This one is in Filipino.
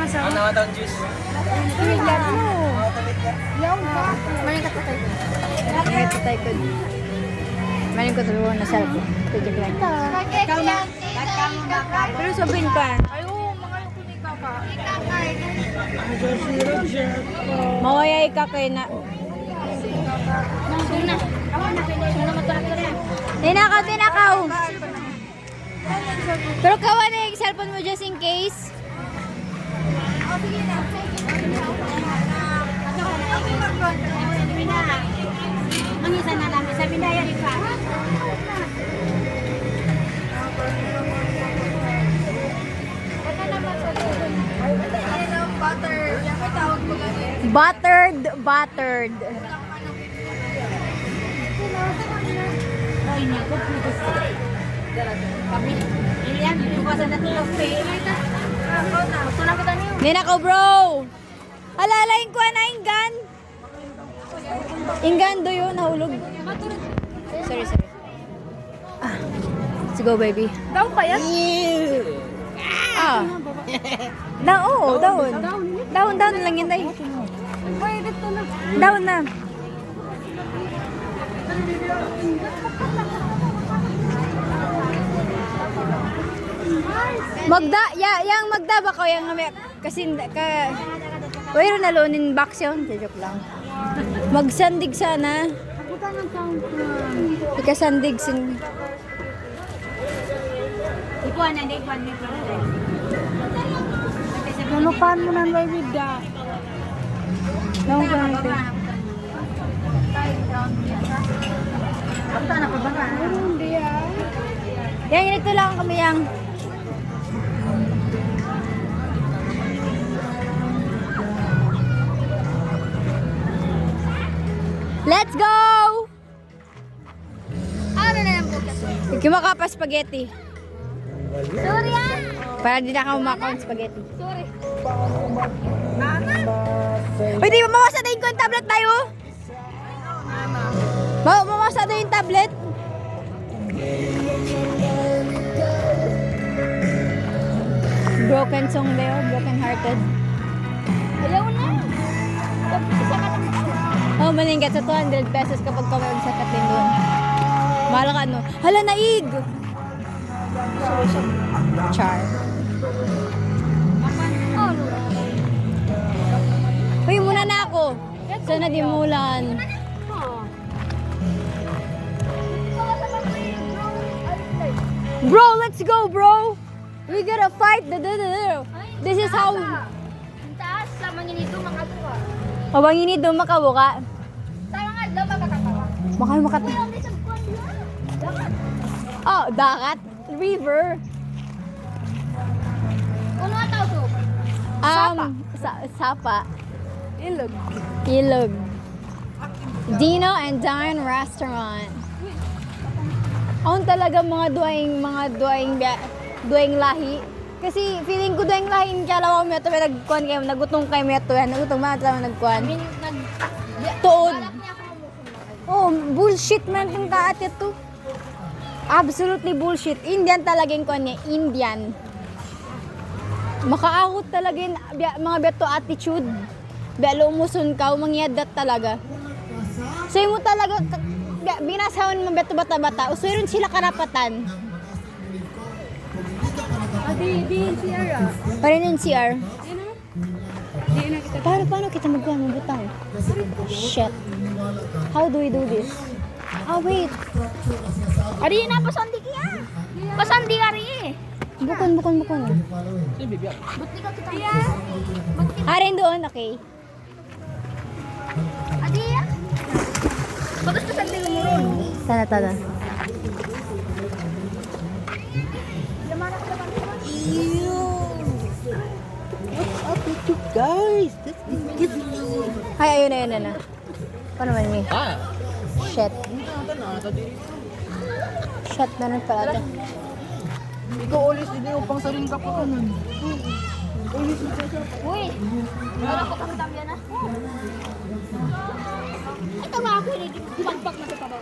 Ang nawatang juice. Yan mo. Yung ba? Maling katatay ko. Maling katatay ko. Maling ko tulungan na cellphone. Pwede ko lang. Ikaw na. Pero sabihin ka. Ayaw, mga yung kunika ka. Mawaya ka kayo na. Suna. Suna matulak ka rin. Tinakaw, tinakaw. Pero kawa na yung cellphone mo just in case. Sige na. Sabi na. Mangisan na lang. Sabi na yan ipa. Butter. Yan may tawag mo lang eh. Buttered, buttered. Ay, naku. Kami. Ilian, bukasan na ito. Tunang kita niyo. Ninakaw bro. Alalain ko na inggan. Inggan do yun, nahulog. Sorry, sorry. Ah. Let's go baby. Daw pa yan? Ah. Oo, down. Down lang yun tayo. Pwede to na. Down na. Magda, yang magda ba ko yang kasi ka Wait na lonin box yun. Joke lang. Magsandig sana. Ikasandig sin. Ikuan na, ikuan na. Nanupan mo na baby da. Nung ganito. Basta na pa ba ka? Hindi ah. Yang ito lang kami yang. Let's go! Ano na yung bukas? Kumaka pa spaghetti. Sorry ah! Para di na ka umakaw ng spaghetti. Sorry. Mama! Uy, di ba mawasa na yung tablet tayo? Mawasa na yung tablet? Broken song Leo, broken hearted. Ayaw na! Isa ka lang. Oh, malingkat sa 200 pesos kapag kumain sa katin doon. Mahal ka ano? Hala, naig! Char. Oh, Uy, muna na ako. Sana di mulan. Bro, let's go, bro! We gotta fight the This is how... Ang taas sa manginito makabuka. Mabangin doon makabuka. Tama nga, daw makakatawa. Baka makat... Pero hindi sa buwan yan. Dapat. Oh, dagat. River. Ano nga tao to? Sapa. Ilog. Ilog. Dino and Dine Restaurant. Ako talaga mga duwaing lahi. Kasi feeling ko duwaing lahi kaya lawa mo ito nagkuhan kayo, nagutong kayo mo ito yan. Nagutong mga talaga nagkuhan. Tuod. Oh, bullshit man itong taat ito. Absolutely bullshit. Indian talaga yung kuhan niya. Indian. Makaahot talaga yung mga beto attitude. Belo umusun ka, mangyadat talaga. So mo talaga, binasawan mo beto bata-bata, usurin sila karapatan. Di CR ah. Parin yung CR. Di na kita. Paano kita magkuhan ng butang? Shit. How do we do this? Oh, wait. Adi na, pasandi kaya. Pasandi ka rin eh. Bukon. Buti ka kita. Arin doon, okay. Adi ya. Bagus pasandi mo ron. Tana. What's up with you guys? That's disgusting. Ay, ayun na. Paano man mi? Shit. Shit na rin pala ito. Ikaw ulis din yung pang saring kapatunan. Uy. Wala ko kami tambyan na. Ito nga ako, di magpak na sa tabaw.